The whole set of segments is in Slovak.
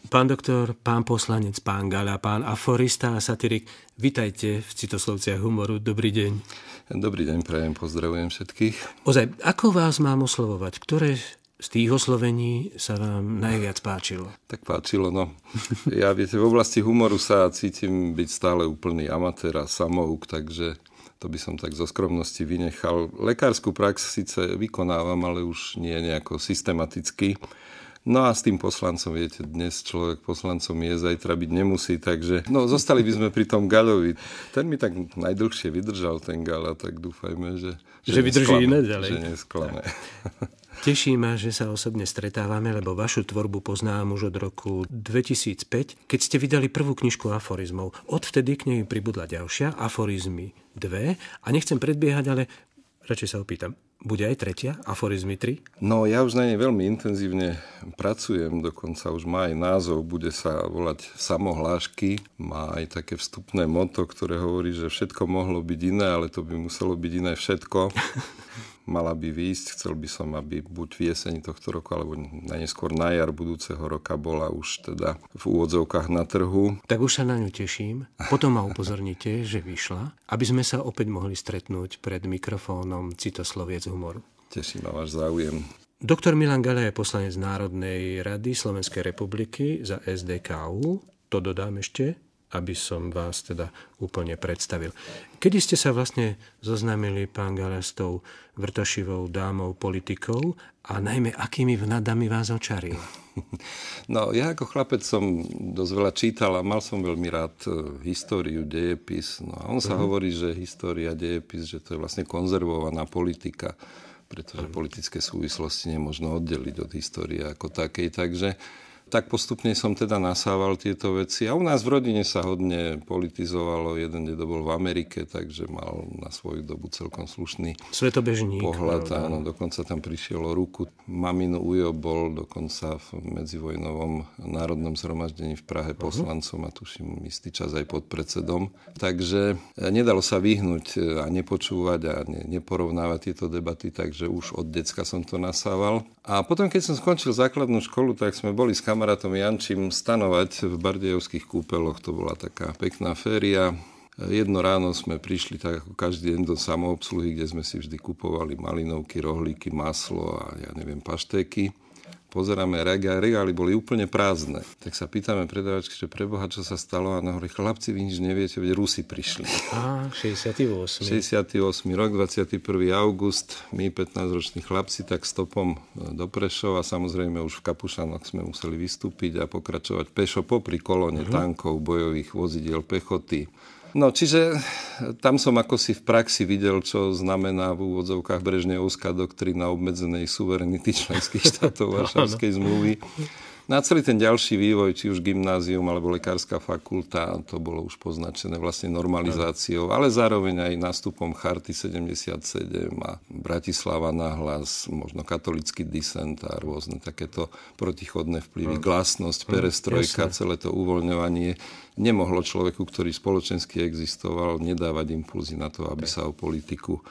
Pán doktor, pán poslanec, pán Gala, pán aforista a satirik, vitajte v Citoslovciach humoru. Dobrý deň. Dobrý deň, prajem, pozdravujem všetkých. Ozaj, ako vás mám oslovovať? Ktoré z tých oslovení sa vám najviac páčilo? Tak páčilo, no. Ja, viete, v oblasti humoru sa cítim byť stále úplný amatér a samouk, takže to by som tak zo skromnosti vynechal. Lekárskú prax síce vykonávam, ale už nie nejako systematicky. No a s tým poslancom, viete, dnes človek poslancom je, zajtra byť nemusí, takže zostali by sme pri tom Galovi. Ten mi tak najdlhšie vydržal, ten Gala, tak dúfajme, že vydrží iné ďalej. Že nesklame. Teší ma, že sa osobne stretávame, lebo vašu tvorbu poznám už od roku 2005, keď ste vydali prvú knižku aforizmov. Odvtedy k nej pribudla ďalšia, Aforizmy 2. A nechcem predbiehať, ale radšej sa opýtam. Bude aj tretia, Aforizmy 3? No, ja už na nej veľmi intenzívne pracujem, dokonca už má aj názov, bude sa volať Samohlášky. Má aj také vstupné motto, ktoré hovorí, že všetko mohlo byť iné, ale to by muselo byť iné všetko. Mala by výjsť, chcel by som, aby buď v jeseni tohto roku, alebo najneskôr na jar budúceho roka bola už teda v úvodzovkách na trhu. Tak už sa na ňu teším. Potom ma upozornite, že vyšla, aby sme sa opäť mohli stretnúť pred mikrofónom Citosloviec humoru. Teším ma váš záujem. Doktor Milan Gala je poslanec Národnej rady Slovenskej republiky za SDKU. To dodám ešte, aby som vás teda úplne predstavil. Kedy ste sa vlastne zoznámili, pán Gala, s tou vrtošivou dámou politikou a najmä akými vnadami vás očarila? No, ja ako chlapec som dosť veľa čítal a mal som veľmi rád históriu, dejepis. No a on sa hovorí, že história, dejepis, že to je vlastne konzervovaná politika, pretože politické súvislosti nemožno oddeliť od histórie ako takej. Takže tak postupne som teda nasával tieto veci. A u nás v rodine sa hodne politizovalo. Jeden dedo bol v Amerike, takže mal na svoju dobu celkom slušný svetobežník pohľad. Áno, dokonca tam prišiel o ruku. Mamino ujo bol dokonca v medzivojnovom národnom zhromaždení v Prahe poslancom a tuším istý čas aj podpredsedom. Takže nedalo sa vyhnúť a nepočúvať a neporovnávať tieto debaty, takže už od decka som to nasával. A potom, keď som skončil základnú školu, tak sme boli s kamarátom Jančím stanovať v Bardejovských kúpeloch. To bola taká pekná féria. Jedno ráno sme prišli tak ako každý deň do samoobsluhy, kde sme si vždy kupovali malinovky, rohlíky, maslo a ja neviem, paštéky. Pozeráme, regály boli úplne prázdne. Tak sa pýtame predavačky, že preboha, čo sa stalo, a hovorí, chlapci, vy nič neviete, veď Rusi prišli. 68. Rok, 21. august, my 15-roční chlapci, tak stopom do Prešova, samozrejme už v Kapušanoch sme museli vystúpiť a pokračovať pešo popri kolóne tankov, bojových vozidiel pechoty. No, čiže tam som ako si v praxi videl, čo znamená v úvodzovkách Brežnevská doktrína obmedzenej suverenity členských štátov Varšavskej zmluvy. Na celý ten ďalší vývoj, či už gymnázium alebo lekárska fakulta, to bolo už poznačené vlastne normalizáciou, ale zároveň aj nástupom Charty 77 a Bratislava nahlas, možno katolický disent a rôzne takéto protichodné vplyvy, glasnosť, perestrojka, celé to uvoľňovanie. Nemohlo človeku, ktorý spoločensky existoval, nedávať impulzy na to, aby sa o politiku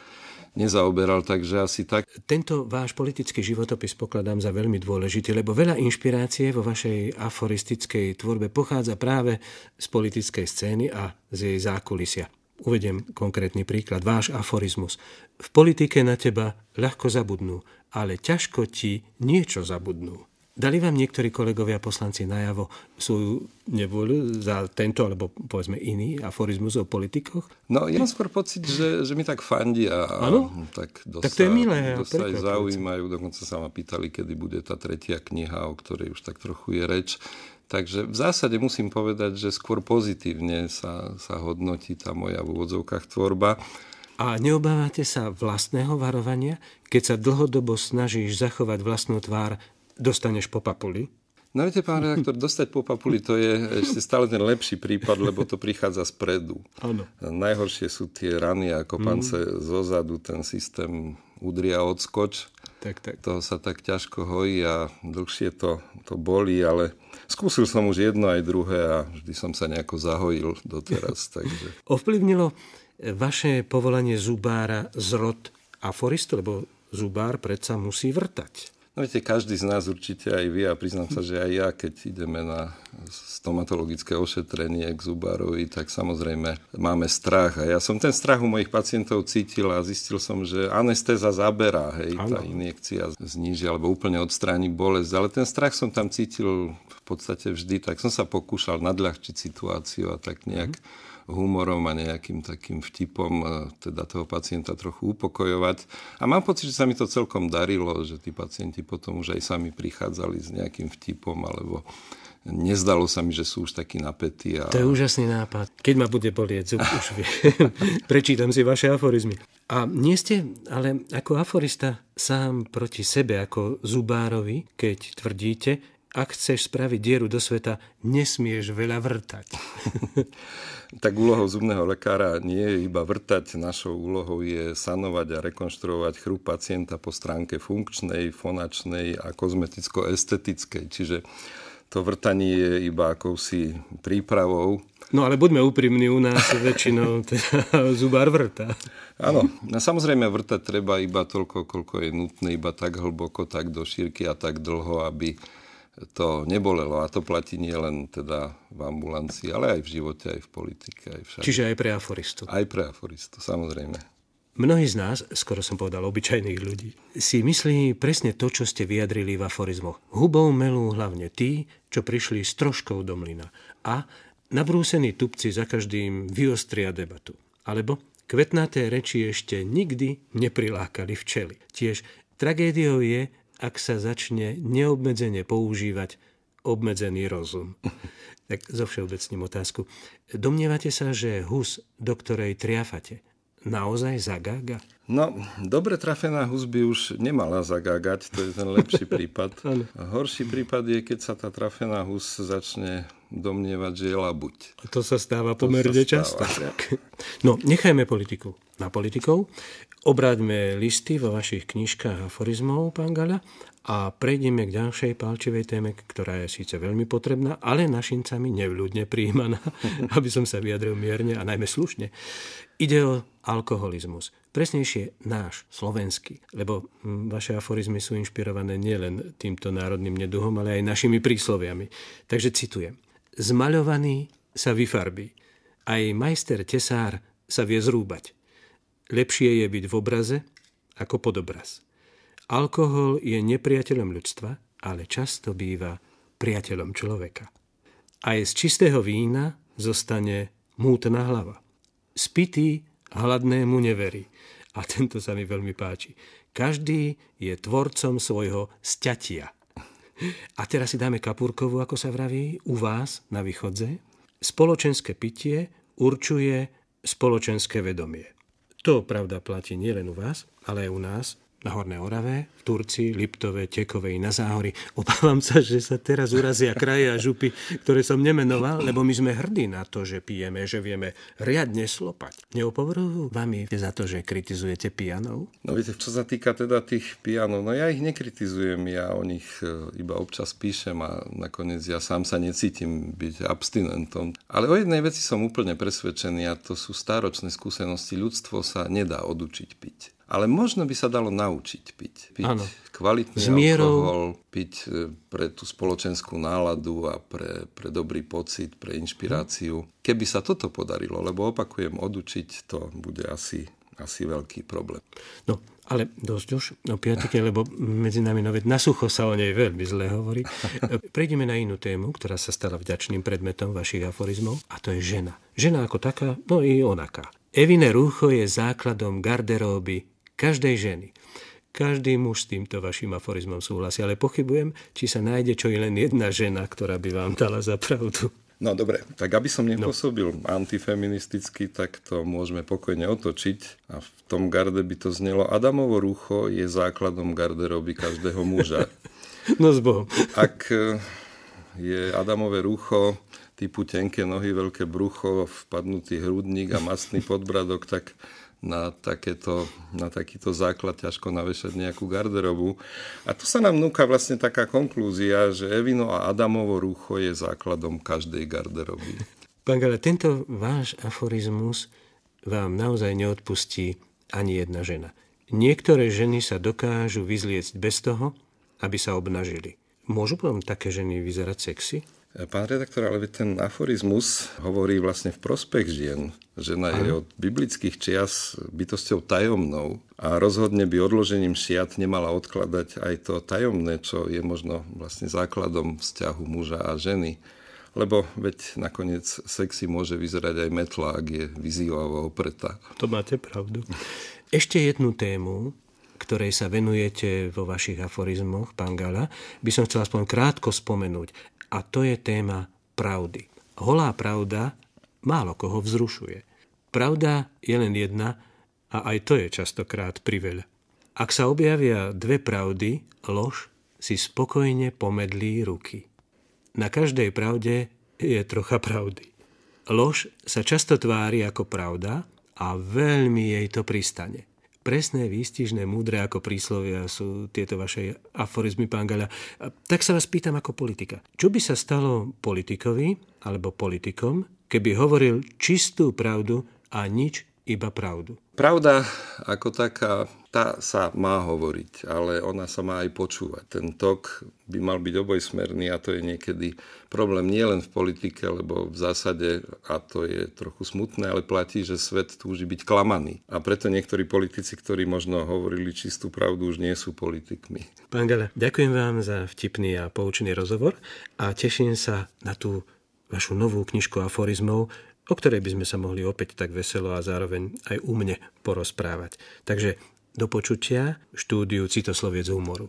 nezaoberal, takže asi tak. Tento váš politický životopis pokladám za veľmi dôležitý, lebo veľa inšpirácie vo vašej aforistickej tvorbe pochádza práve z politickej scény a z jej zákulisia. Uvediem konkrétny príklad. Váš aforizmus. V politike na teba ľahko zabudnú, ale ťažko ti niečo zabudnú. Dali vám niektorí kolegovia poslanci najavo svoju nevôľu za tento, alebo povedzme iný aforizmus o politikoch? No, ja mám skôr pocit, že mi tak fandia a tak to je milé. Dosť aj zaujímajú. Dokonca sa ma pýtali, kedy bude tá tretia kniha, o ktorej už tak trochu je reč. Takže v zásade musím povedať, že skôr pozitívne sa hodnotí tá moja v úvodzovkách tvorba. A neobávate sa vlastného varovania, keď sa dlhodobo snažíš zachovať vlastnú tvár, dostaneš po papuli? No viete, pán redaktor, dostať po papuli to je ešte stále ten lepší prípad, lebo to prichádza spredu. Áno. Najhoršie sú tie rany a kopance zozadu, ten systém udria odskoč. Tak. Toho sa tak ťažko hojí a dlhšie to bolí, ale skúsil som už jedno aj druhé a vždy som sa nejako zahojil doteraz. Takže. Ovplyvnilo vaše povolanie zubára zrod aforistu, lebo zubár predsa musí vrtať? No viete, každý z nás určite, aj vy, a priznám sa, že aj ja, keď ideme na stomatologické ošetrenie k zubárovi, tak samozrejme máme strach. A ja som ten strach u mojich pacientov cítil a zistil som, že anestéza zaberá, hej, tá injekcia zníži alebo úplne odstráni bolesť. Ale ten strach som tam cítil v podstate vždy, tak som sa pokúšal nadľahčiť situáciu a tak nejak humorom a nejakým takým vtipom teda toho pacienta trochu upokojovať. A mám pocit, že sa mi to celkom darilo, že tí pacienti potom už aj sami prichádzali s nejakým vtipom, alebo nezdalo sa mi, že sú už takí napätí. To je úžasný nápad. Keď ma bude bolieť zub, už viem. Prečítam si vaše aforizmy. A nie ste ale ako aforista sám proti sebe, ako zubárovi, keď tvrdíte, ak chceš spraviť dieru do sveta, nesmieš veľa vrtať. Tak úlohou zubného lekára nie je iba vrtať. Našou úlohou je sanovať a rekonštruovať chrup pacienta po stránke funkčnej, fonačnej a kozmeticko-estetickej. Čiže to vrtanie je iba akousi prípravou. No ale buďme úprimní, u nás väčšinou teda zubár vrtá. Áno, samozrejme vrtať treba iba toľko, koľko je nutné, iba tak hlboko, tak do šírky a tak dlho, aby to nebolelo. A to platí nie len teda v ambulancii, ale aj v živote, aj v politike, aj všade. Čiže aj pre aforistu. Aj pre aforistu, samozrejme. Mnohí z nás, skoro som povedal obyčajných ľudí, si myslí presne to, čo ste vyjadrili v aforizmoch. Hubou melú hlavne tí, čo prišli s troškou do mlyna. A nabrúsení tupci za každým vyostria debatu. Alebo kvetnaté reči ešte nikdy neprilákali včely. Tiež tragédiou je, ak sa začne neobmedzene používať obmedzený rozum. Tak zovšeobecním otázku. Domnievate sa, že hus, do ktorej triafate, naozaj zagága? No, dobre trafená hus by už nemala zagágať, to je ten lepší prípad. Horší prípad je, keď sa tá trafená hus začne domnievať, že je labuť. To sa stáva pomerne často. No, nechajme politiku na politikov. Obráťme listy vo vašich knižkách aforizmov, pán Gaľa, a prejdeme k ďalšej pálčivej téme, ktorá je síce veľmi potrebná, ale našincami nevľúdne prijímaná, aby som sa vyjadril mierne a najmä slušne. Ide o alkoholizmus. Presnejšie náš, slovenský, lebo vaše aforizmy sú inšpirované nielen týmto národným neduhom, ale aj našimi prísloviami. Takže citujem. Zmaľovaný sa vyfarbí. Aj majster tesár sa vie zrúbať. Lepšie je byť v obraze ako pod obraz. Alkohol je nepriateľom ľudstva, ale často býva priateľom človeka. Aj z čistého vína zostane mútna hlava. Spitý hladnému neverí. A tento sa mi veľmi páči. Každý je tvorcom svojho sťatia. A teraz si dáme kapúrkovú, ako sa vraví, u vás na východze. Spoločenské pitie určuje spoločenské vedomie. To, pravda, platí nielen u vás, ale aj u nás, na Hornej Orave, v Turcii, Liptove, Tekovej, na Záhori. Obávam sa, že sa teraz urazia kraje a župy, ktoré som nemenoval, lebo my sme hrdí na to, že pijeme, že vieme riadne slopať. Neopovrhujú vami za to, že kritizujete pijanov? No viete, čo sa týka teda tých pijanov, no ja ich nekritizujem, ja o nich iba občas píšem a nakoniec ja sám sa necítim byť abstinentom. Ale o jednej veci som úplne presvedčený a to sú stáročné skúsenosti. Ľudstvo sa nedá odučiť piť. Ale možno by sa dalo naučiť piť. Piť kvalitný alkohol, piť pre tú spoločenskú náladu a pre dobrý pocit, pre inšpiráciu. Keby sa toto podarilo, lebo opakujem, odučiť to bude asi veľký problém. No, ale dosť už o piatike, lebo medzi nami na sucho sa o nej veľmi zle hovorí. Prejdeme na inú tému, ktorá sa stala vďačným predmetom vašich aforizmov, a to je žena. Žena ako taká, no i onaká. Evine rúcho je základom garderóby každej ženy. Každý muž s týmto vašim aforizmom súhlasí, ale pochybujem, či sa nájde čo i len jedna žena, ktorá by vám dala za pravdu. No dobre, tak aby som nepôsobil antifeministicky, tak to môžeme pokojne otočiť. A v tom garde by to znelo: Adamovo rúcho je základom garderóby každého muža. No s Bohom. Ak je Adamové rúcho typu tenké nohy, veľké brucho, vpadnutý hrudník a mastný podbradok, tak na takýto základ ťažko navešať nejakú garderobu. A tu sa nám núka vlastne taká konklúzia, že Evino a Adamovo rúcho je základom každej garderoby. Pán Gaľa, tento váš aforizmus vám naozaj neodpustí ani jedna žena. Niektoré ženy sa dokážu vyzliecť bez toho, aby sa obnažili. Môžu potom také ženy vyzerať sexy? Pán redaktor, ale ten aforizmus hovorí vlastne v prospech žien. Žena je od biblických čias bytosťou tajomnou a rozhodne by odložením šiat nemala odkladať aj to tajomné, čo je možno vlastne základom vzťahu muža a ženy. Lebo veď nakoniec sexy môže vyzerať aj metla, ak je vyzývavo opretá. To máte pravdu. Ešte jednu tému, ktorej sa venujete vo vašich aforizmoch, pán Gala, by som chcel aspoň krátko spomenúť. A to je téma pravdy. Holá pravda málo koho vzrušuje. Pravda je len jedna a aj to je častokrát priveľa. Ak sa objavia dve pravdy, lož si spokojne pomedlí ruky. Na každej pravde je trocha pravdy. Lož sa často tvári ako pravda a veľmi jej to pristane. Presné, výstižné, múdre ako príslovia sú tieto vaše aforizmy, pán Gala. Tak sa vás pýtam ako politika. Čo by sa stalo politikovi alebo politikom, keby hovoril čistú pravdu a nič iba pravdu? Pravda ako taká, tá sa má hovoriť, ale ona sa má aj počúvať. Ten tok by mal byť obojsmerný a to je niekedy problém nielen v politike, lebo v zásade, a to je trochu smutné, ale platí, že svet túži byť klamaný. A preto niektorí politici, ktorí možno hovorili čistú pravdu, už nie sú politikmi. Pán Gala, ďakujem vám za vtipný a poučný rozhovor a teším sa na tú vašu novú knižku aforizmov, o ktorej by sme sa mohli opäť tak veselo a zároveň aj umne porozprávať. Takže do počutia v štúdiu Citosloviec humoru.